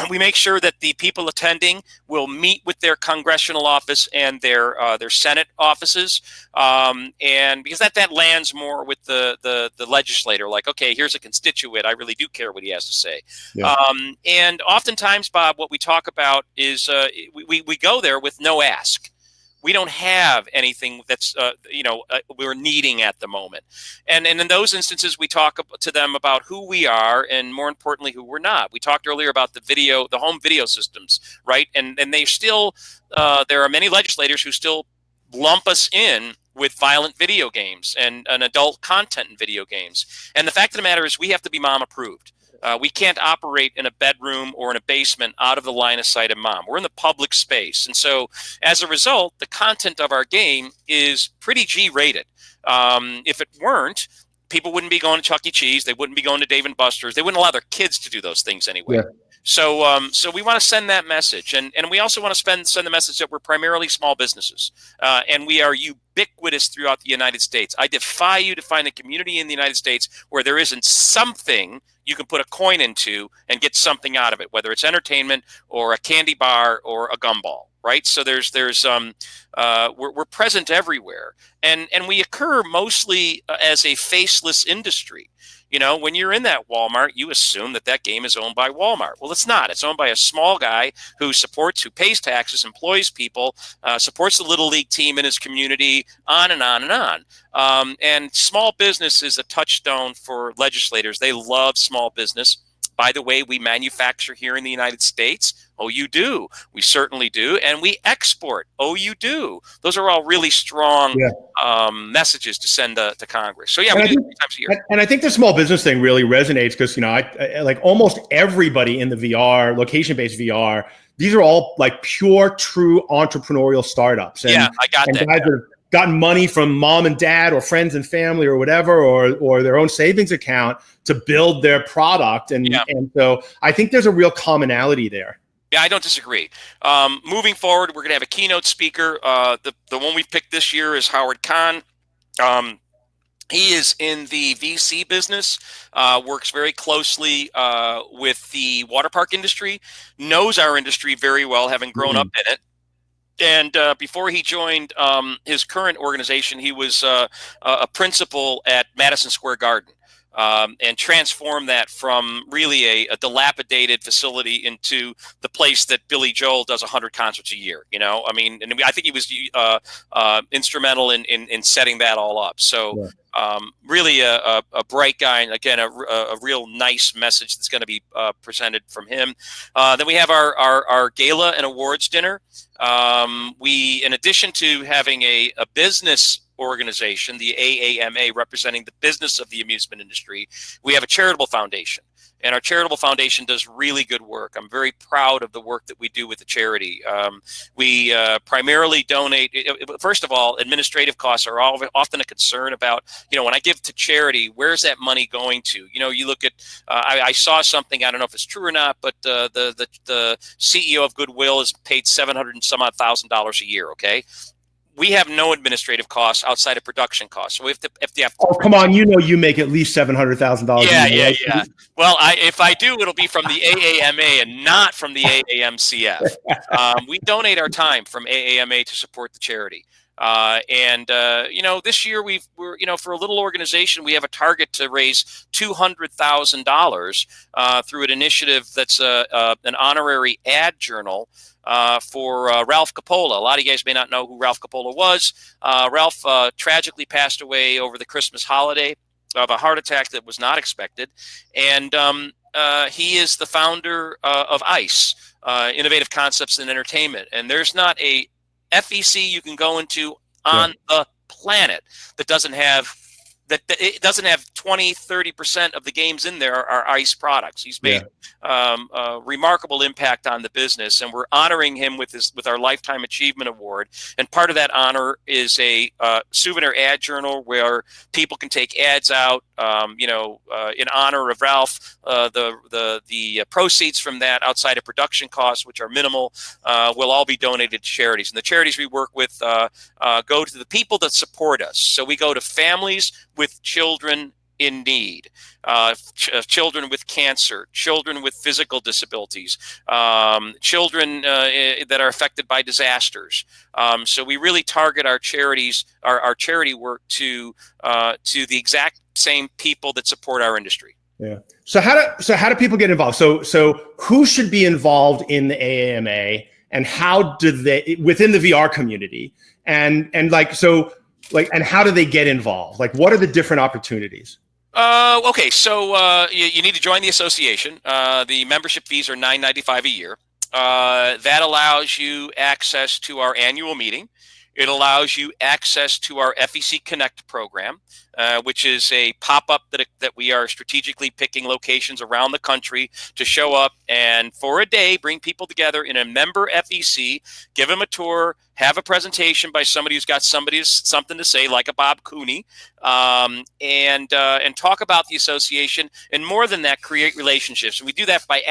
We make sure that the people attending will meet with their congressional office and their Senate offices, and because that lands more with the legislator. Like, okay, here's a constituent. I really do care what he has to say. Yeah. And oftentimes, Bob, what we talk about is we go there with no ask. We don't have anything that's we're needing at the moment, and in those instances, we talk to them about who we are, and more importantly, who we're not. We talked earlier about the home video systems, right? And they still there are many legislators who still lump us in with violent video games and adult content in video games. And the fact of the matter is, we have to be mom approved. We can't operate in a bedroom or in a basement out of the line of sight of mom. We're in the public space. And so as a result, the content of our game is pretty G-rated. If it weren't, people wouldn't be going to Chuck E. Cheese. They wouldn't be going to Dave & Buster's. They wouldn't allow their kids to do those things anyway. Yeah. So we want to send that message. And we also want to send the message that we're primarily small businesses. And we are ubiquitous throughout the United States. I defy you to find a community in the United States where there isn't something you can put a coin into and get something out of it, whether it's entertainment or a candy bar or a gumball, right? So we're present everywhere, and we occur mostly as a faceless industry. You know, when you're in that Walmart, you assume that game is owned by Walmart. Well, it's not. It's owned by a small guy who pays taxes, employs people, supports the Little League team in his community, on and on and on. And small business is a touchstone for legislators. They love small business. By the way, we manufacture here in the United States. Oh, you do. We certainly do. And we export. Oh, you do. Those are all really strong messages to send to Congress. So, yeah, we do it 3 times a year. And I think the small business thing really resonates because, I like almost everybody in the VR, location-based VR, these are all like pure, true entrepreneurial startups. And, I got that. Guys that have gotten money from mom and dad or friends and family or whatever, or their own savings account to build their product. And so I think there's a real commonality there. Yeah, I don't disagree. Moving forward, we're going to have a keynote speaker. The one we've picked this year is Howard Kahn. He is in the VC business, works very closely with the water park industry, knows our industry very well, having grown up in it. And before he joined his current organization, he was a principal at Madison Square Garden. And transform that from really a dilapidated facility into the place that Billy Joel does 100 concerts a year. I mean, and I think he was instrumental in setting that all up. So really a bright guy, and again, a real nice message that's going to be presented from him. Then we have our gala and awards dinner. We, in addition to having a business organization, the AAMA, representing the business of the amusement industry, we have a charitable foundation, and our charitable foundation does really good work. I'm very proud of the work that we do with the charity. We primarily donate. First of all, administrative costs are often a concern about, when I give to charity, where's that money going to? You look at, I saw something, I don't know if it's true or not, but the CEO of Goodwill is paid $700,000 and some odd a year. Okay. We have no administrative costs outside of production costs. So if they have oh, come on, you make at least $700,000. Yeah. Well, if I do, it'll be from the AAMA and not from the AAMCF. We donate our time from AAMA to support the charity. This year we're for a little organization, we have a target to raise $200,000 through an initiative that's an honorary ad journal for Ralph Coppola. A lot of you guys may not know who Ralph Coppola was. Ralph tragically passed away over the Christmas holiday of a heart attack that was not expected. And he is the founder of ICE, Innovative Concepts in Entertainment. And there's not a FEC you can go into on the planet that doesn't have it doesn't have 20-30% of the games in there are ICE products. He's made a remarkable impact on the business, and we're honoring him with our Lifetime Achievement Award. And part of that honor is a souvenir ad journal where people can take ads out, in honor of Ralph. The proceeds from that, outside of production costs, which are minimal, will all be donated to charities. And the charities we work with go to the people that support us. So we go to families with children in need, children with cancer, children with physical disabilities, children that are affected by disasters. So we really target our charities, our charity work to the exact same people that support our industry. Yeah. So how do people get involved? So who should be involved in the AAMA, and how do they within the VR community, and how do they get involved? Like, what are the different opportunities? Okay, so you need to join the association. The membership fees are $9.95 a year. That allows you access to our annual meeting. It allows you access to our FEC Connect program, which is a pop-up that we are strategically picking locations around the country to show up and for a day bring people together in a member FEC, give them a tour, have a presentation by somebody who's got something to say, like a Bob Cooney, and talk about the association, and more than that, create relationships. And we do that by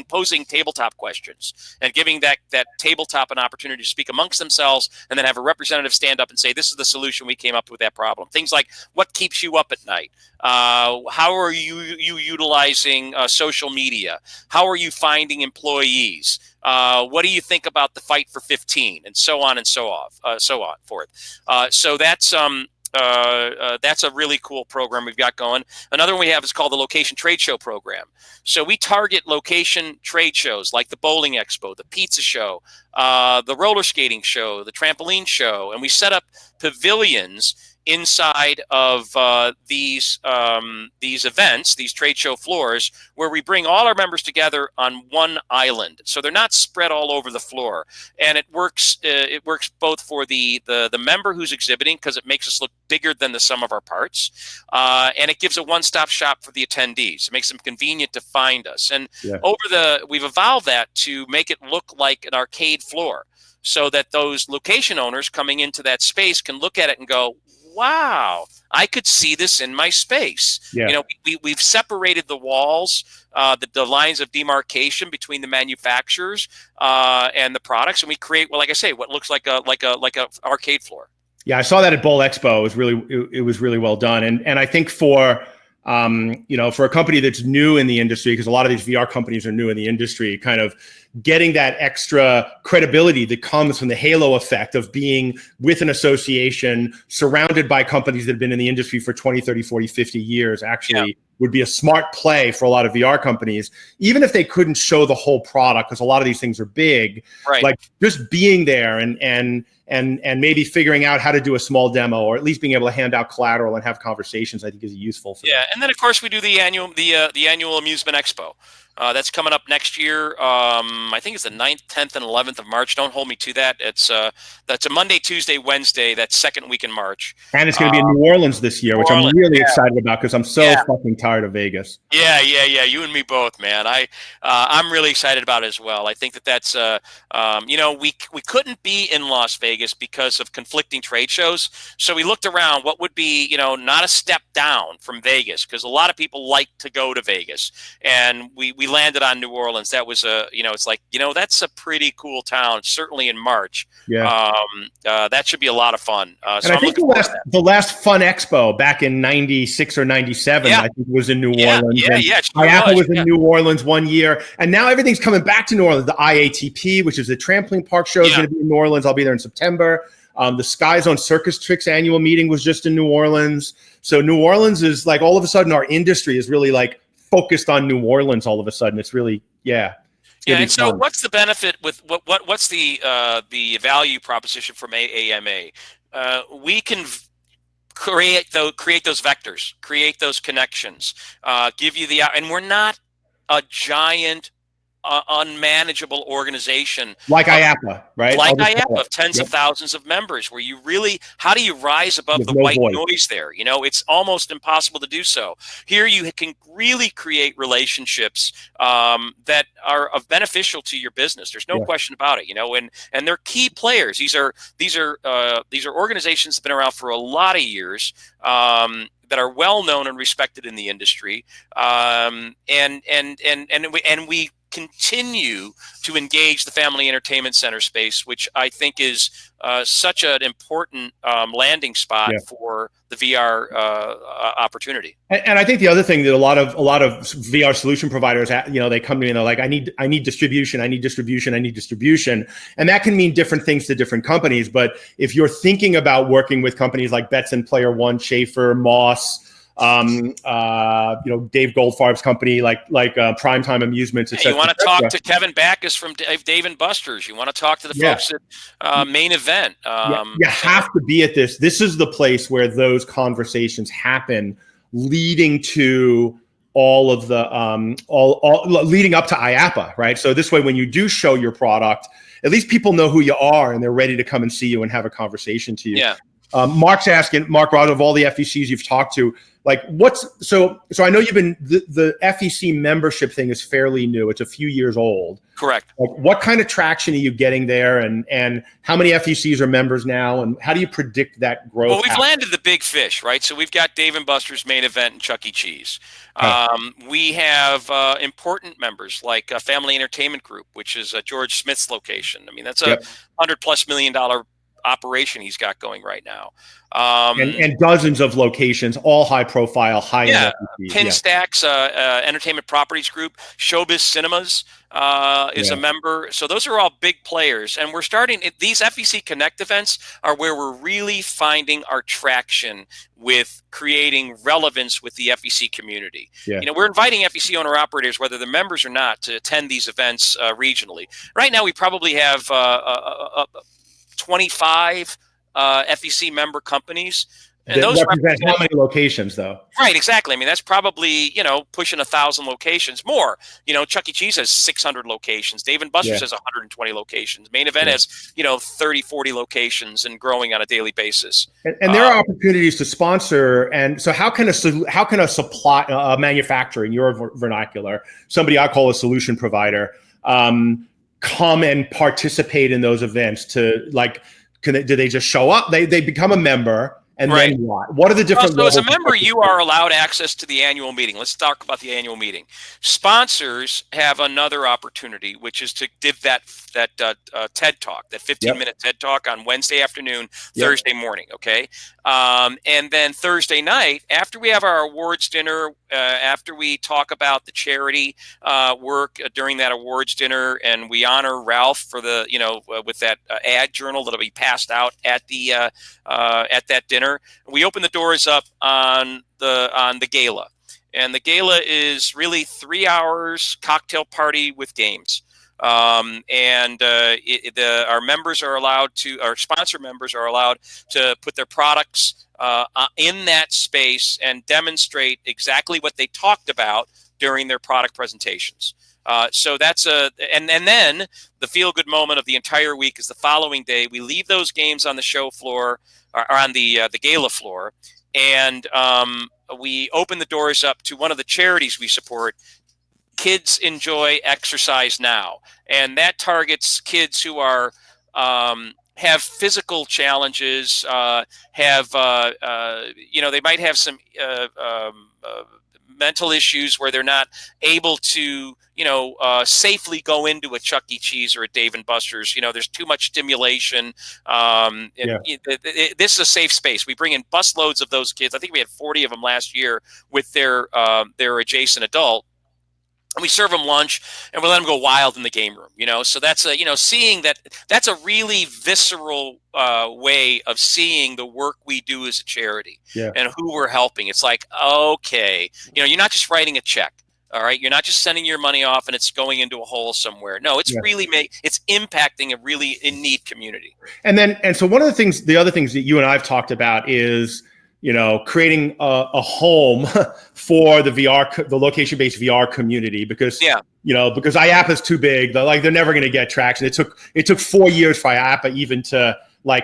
posing tabletop questions and giving that tabletop an opportunity to speak amongst themselves, and then have a representative stand up and say, this is the solution we came up with that problem. Things like, what keeps you up at night? How are you utilizing social media? How are you finding employees? What do you think about the Fight for 15, and so on and so forth. So that's a really cool program we've got going. Another one we have is called the Location Trade Show program. So we target location trade shows like the Bowling Expo, the Pizza Show, the Roller Skating Show, the Trampoline Show, and we set up pavilions inside of these events, these trade show floors, where we bring all our members together on one island, so they're not spread all over the floor. And it works both for the member who's exhibiting, because it makes us look bigger than the sum of our parts, and it gives a one-stop shop for the attendees. It makes them convenient to find us. And we've evolved that to make it look like an arcade floor, so that those location owners coming into that space can look at it and go, wow, I could see this in my space. Yeah. You know, we've separated the walls, the lines of demarcation between the manufacturers and the products, and we create, well, like I say, what looks like a arcade floor. Yeah, I saw that at Bowl Expo. It was really well done, and I think for a company that's new in the industry, because a lot of these VR companies are new in the industry, kind of getting that extra credibility that comes from the halo effect of being with an association surrounded by companies that have been in the industry for 20, 30, 40, 50 years actually would be a smart play for a lot of VR companies, even if they couldn't show the whole product, because a lot of these things are big. Right. Like just being there and maybe figuring out how to do a small demo, or at least being able to hand out collateral and have conversations, I think is useful for them. And then of course we do the annual Amusement Expo. That's coming up next year. I think it's the 9th, 10th, and 11th of March. Don't hold me to that. That's a Monday, Tuesday, Wednesday, that second week in March. And it's going to be in New Orleans this year, which I'm really excited about, because I'm so fucking tired of Vegas. Yeah. You and me both, man. I'm really excited about it as well. I think that's we couldn't be in Las Vegas because of conflicting trade shows. So we looked around what would be, not a step down from Vegas, because a lot of people like to go to Vegas, and we landed on New Orleans. That was it's like, that's a pretty cool town, certainly in March. Yeah. That should be a lot of fun. So I think the last Fun Expo back in 96 or 97, I think was in New Orleans. IAAPA was in New Orleans one year. And now everything's coming back to New Orleans. The IATP, which is the trampoline park show, is going to be in New Orleans. I'll be there in September. The Sky Zone Circus Tricks annual meeting was just in New Orleans. So New Orleans is like, all of a sudden our industry is really like focused on New Orleans all of a sudden. It's really, and so fun. What's the benefit with what's the value proposition from AAMA? We can create those vectors, create those connections, give you and we're not a giant unmanageable organization like IAAPA, right? Like IAAPA of tens of thousands of members, where you really, how do you rise above the white noise there? It's almost impossible to do so. Here you can really create relationships that are beneficial to your business. There's no question about it, and they're key players. These are organizations that have been around for a lot of years, that are well known and respected in the industry, and we continue to engage the family entertainment center space, which I think is such an important landing spot for the VR opportunity. And I think the other thing that a lot of VR solution providers, they come to me and they're like, I need distribution, and that can mean different things to different companies. But if you're thinking about working with companies like Betson, Player One, Schaefer, Moss, Dave Goldfarb's company, like Primetime Amusements, etc. You want to talk to Kevin Backus from Dave & Buster's. You want to talk to the folks at Main Event. You have to be at this. This is the place where those conversations happen, leading to all of the all leading up to IAAPA, right? So this way, when you do show your product, at least people know who you are and they're ready to come and see you and have a conversation to you. Yeah. Mark's asking, Mark Rod, of all the FECs you've talked to, like so I know you've been, the FEC membership thing is fairly new. It's a few years old. Correct. Like, what kind of traction are you getting there, and how many FECs are members now, and how do you predict that growth? Well, we've landed the big fish, right? So we've got Dave & Buster's, Main Event, and Chuck E. Cheese. We have important members like Family Entertainment Group, which is George Smith's location. I mean, that's a $100+ million operation he's got going right now, and dozens of locations, all high profile, high end. Pinstacks, Entertainment Properties Group, Showbiz Cinemas is a member. So those are all big players, and we're starting these FEC Connect events are where we're really finding our traction with creating relevance with the FEC community. We're inviting FEC owner operators, whether they're members or not, to attend these events regionally. Right now we probably have 25 FEC member companies. And those represent how many locations, though? Right, exactly. I mean, that's probably, pushing 1,000 locations more. Chuck E. Cheese has 600 locations. Dave & Buster's has 120 locations. Main Event has, 30, 40 locations and growing on a daily basis. And there are opportunities to sponsor. And so how can a manufacturer, in your vernacular, somebody I call a solution provider, come and participate in those events? To do they just show up? They become a member, and then what? What are the different? So as a member, you are allowed access to the annual meeting. Let's talk about the annual meeting. Sponsors have another opportunity, which is to give that TED Talk, that 15-minute TED Talk on Wednesday afternoon, Thursday morning. Okay, and then Thursday night, after we have our awards dinner, after we talk about the charity work during that awards dinner, and we honor Ralph for the with that ad journal that'll be passed out at that dinner. We open the doors up on the gala, and the gala is really 3 hours cocktail party with games. Our members are allowed to, our sponsor members are allowed to put their products in that space and demonstrate exactly what they talked about during their product presentations. So that's and then the feel-good moment of the entire week is the following day. We leave those games on the show floor, or on the gala floor, and we open the doors up to one of the charities we support. Kids Enjoy Exercise Now, and that targets kids who are have physical challenges, they might have some mental issues where they're not able to safely go into a Chuck E. Cheese or a Dave & Buster's. There's too much stimulation. This is a safe space. We bring in busloads of those kids. I think we had 40 of them last year with their adjacent adult. And we serve them lunch, and we let them go wild in the game room, So that's seeing that's a really visceral way of seeing the work we do as a charity and who we're helping. It's like, okay, you're not just writing a check. All right, you're not just sending your money off and it's going into a hole somewhere. No, it's really it's impacting a really in need community. And so one of the other things that you and I've talked about is, creating a home for the location-based VR community, because because IAAPA is too big. They're never going to get traction. It took 4 years for IAAPA even to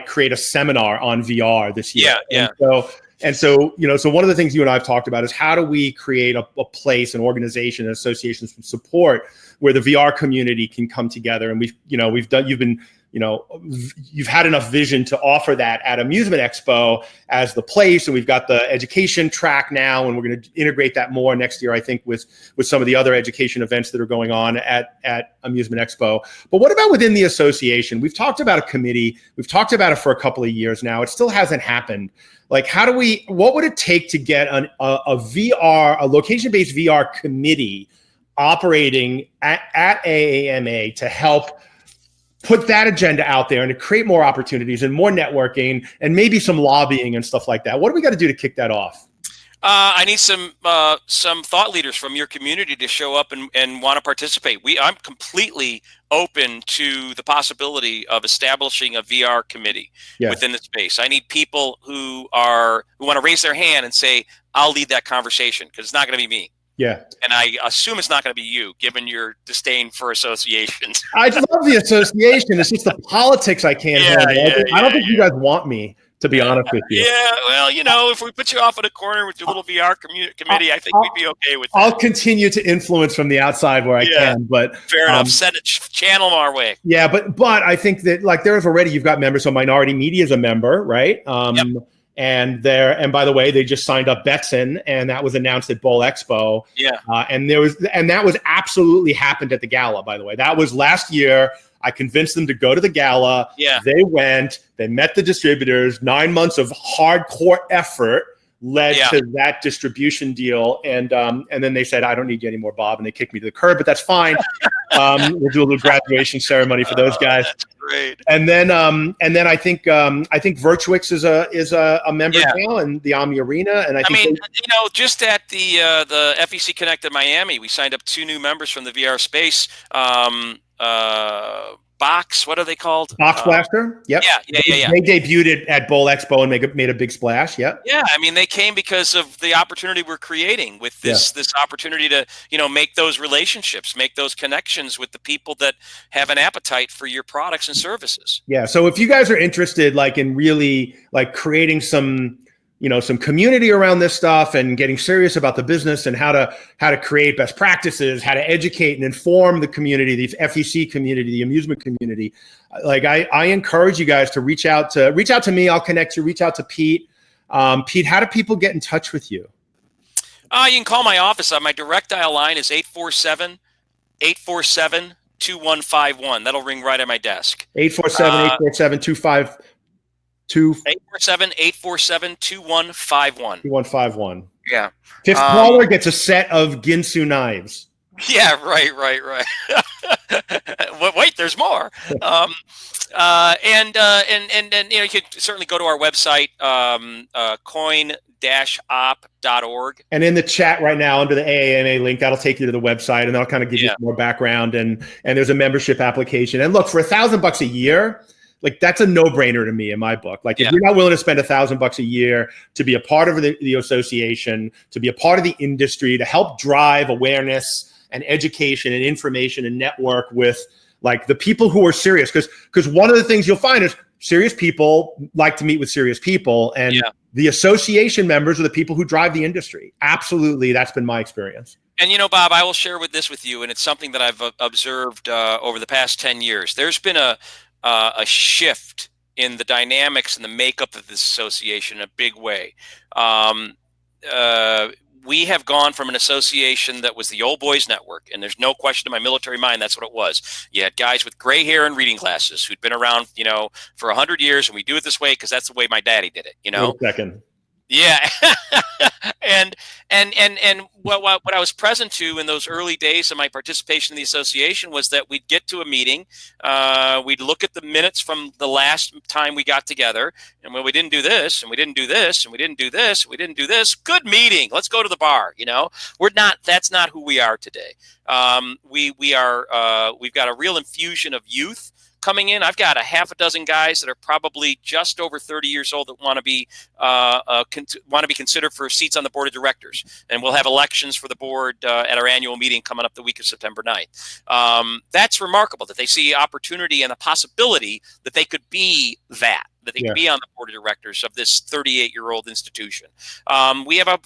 create a seminar on VR this year. And so And so, so one of the things you and I have talked about is how do we create a place, an organization, an association, some support where the VR community can come together. And you've had enough vision to offer that at Amusement Expo as the place. And we've got the education track now, and we're going to integrate that more next year, I think, with some of the other education events that are going on at Amusement Expo. But what about within the association? We've talked about a committee. We've talked about it for a couple of years now. It still hasn't happened. Like, what would it take to get a location-based VR committee operating at AAMA to help put that agenda out there and to create more opportunities and more networking and maybe some lobbying and stuff like that? What do we got to do to kick that off? I need some thought leaders from your community to show up and want to participate. I'm completely open to the possibility of establishing a VR committee within the space. I need people who want to raise their hand and say, I'll lead that conversation, because it's not going to be me. Yeah. And I assume it's not going to be you, given your disdain for associations. I love the association. It's just the politics I can't handle. I don't think you guys want me, to be honest with you. Yeah, well, if we put you off in a corner with your little VR committee, I think we'd be okay with that. I'll continue to influence from the outside where I can, but fair enough. Send it, channel them our way. Yeah, but I think that you've got members. So Minority Media is a member, right? Yep. And by the way, they just signed up Betson, and that was announced at Bowl Expo. Yeah. And that was absolutely happened at the gala, by the way. That was last year. I convinced them to go to the gala. Yeah. They went, they met the distributors. 9 months of hardcore effort led to that distribution deal. And then they said, I don't need you anymore, Bob. And they kicked me to the curb, but that's fine. We'll do a little graduation ceremony for those guys. That's great. And then I think Virtuix is a member now in the Omni Arena. And I think just at the FEC Connect in Miami, we signed up 2 new members from the VR space. Box, what are they called? Box Blaster. Yep. Yeah. They debuted at Bowl Expo and made a big splash. Yep. Yeah, I mean, they came because of the opportunity we're creating with this opportunity to make those relationships, make those connections with the people that have an appetite for your products and services. Yeah. So if you guys are interested, in really creating some community around this stuff and getting serious about the business and how to create best practices, how to educate and inform the community, the FEC community, the amusement community. I encourage you guys to reach out to me. I'll connect you. Reach out to Pete. Pete, how do people get in touch with you? You can call my office. My direct dial line is 847-847-2151. That'll ring right at my desk. 847-847-25. 847-847-2151. 2151. Yeah. Fifth caller gets a set of Ginsu knives. Yeah, right. Wait, there's more. And you can certainly go to our website, coin-op.org. And in the chat right now, under the AAMA link, that'll take you to the website, and that'll kind of give you more background. And there's a membership application. And look, for $1,000 a year, that's a no-brainer to me in my book. If you're not willing to spend $1,000 a year to be a part of the association, to be a part of the industry, to help drive awareness and education and information and network with the people who are serious, because one of the things you'll find is serious people like to meet with serious people, and the association members are the people who drive the industry. Absolutely, that's been my experience. And Bob, I will share this with you, and it's something that I've observed over the past 10 years. There's been a shift in the dynamics and the makeup of this association in a big way. We have gone from an association that was the old boys network, and there's no question in my military mind that's what it was. You had guys with gray hair and reading glasses who'd been around, for 100 years, and we do it this way because that's the way my daddy did it. Wait a second. Yeah. and what I was present to in those early days of my participation in the association was that we'd get to a meeting, we'd look at the minutes from the last time we got together, and we didn't do this, and we didn't do this, and we didn't do this, and we didn't do this. Good meeting. Let's go to the bar. That's not who we are today. We've got a real infusion of youth coming in. I've got a half a dozen guys that are probably just over 30 years old that want to be considered for seats on the board of directors, and we'll have elections for the board at our annual meeting coming up the week of September 9th. That's remarkable that they see opportunity and the possibility that they could be that that they Yeah. can be on the board of directors of this 38-year-old institution. We have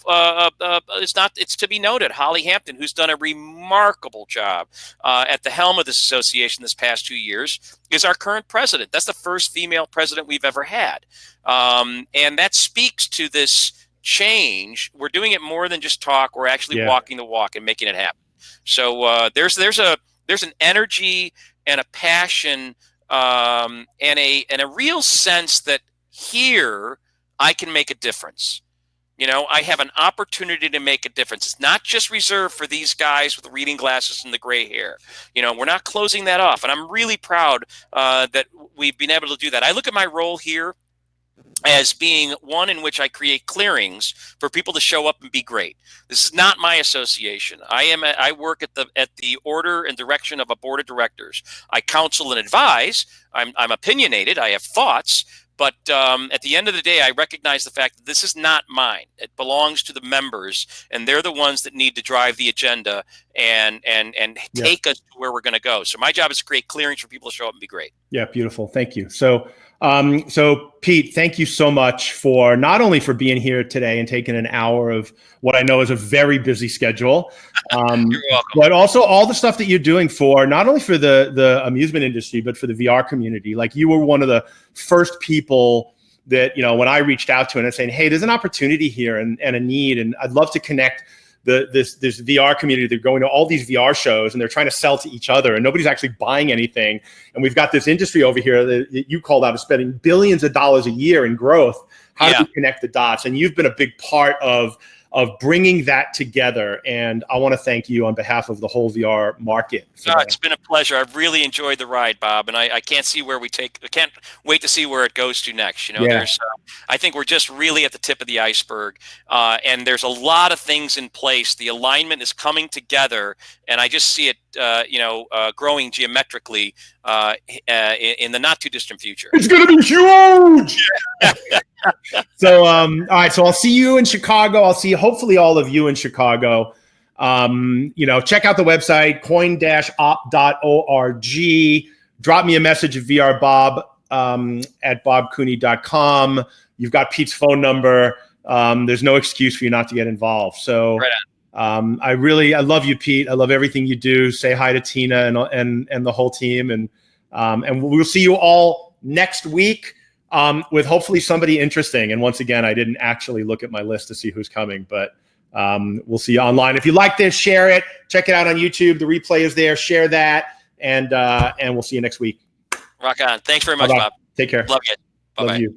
it's to be noted, Holly Hampton, who's done a remarkable job at the helm of this association this past 2 years, is our current president. That's the first female president we've ever had. And that speaks to this change. We're doing it more than just talk. We're actually walking the walk and making it happen. So there's an energy and a passion and a real sense that here I can make a difference. You know, I have an opportunity to make a difference. It's not just reserved for these guys with the reading glasses and the gray hair. You know, we're not closing that off. And I'm really proud that we've been able to do that. I look at my role here as being one in which I create clearings for people to show up and be great. This is not my association. I work at the order and direction of a board of directors. I counsel and advise. I'm opinionated. I have thoughts. But at the end of the day, I recognize the fact that this is not mine. It belongs to the members, and they're the ones that need to drive the agenda and take us to where we're going to go. So my job is to create clearings for people to show up and be great. Yeah, beautiful. Thank you. So Pete, thank you so much for not only for being here today and taking an hour of what I know is a very busy schedule, you're welcome. But also all the stuff that you're doing for not only for the amusement industry, but for the VR community. Like, you were one of the first people that, you know, when I reached out to and saying, hey, there's an opportunity here and a need, and I'd love to connect this VR community. They're going to all these VR shows and they're trying to sell to each other, and nobody's actually buying anything. And we've got this industry over here that you called out, is spending billions of dollars a year in growth. How do we connect the dots? And you've been a big part of bringing that together. And I want to thank you on behalf of the whole VR market. It's been a pleasure. I've really enjoyed the ride, Bob, and I can't wait to see where it goes to next. You know, I think we're just really at the tip of the iceberg, and there's a lot of things in place. The alignment is coming together, and I just see it, growing geometrically in the not too distant future. It's going to be huge. So, all right. So I'll see you in Chicago. I'll see hopefully all of you in Chicago. Check out the website, coin-op.org. Drop me a message at vrbob at bobcooney.com. You've got Pete's phone number. There's no excuse for you not to get involved. So I love you, Pete. I love everything you do. Say hi to Tina and the whole team. And we'll see you all next week. With hopefully somebody interesting. And once again, I didn't actually look at my list to see who's coming, but we'll see you online. If you like this, share it. Check it out on YouTube. The replay is there. Share that, and we'll see you next week. Rock on. Thanks very much, Bob. Take care. Love you. Bye-bye. Love you.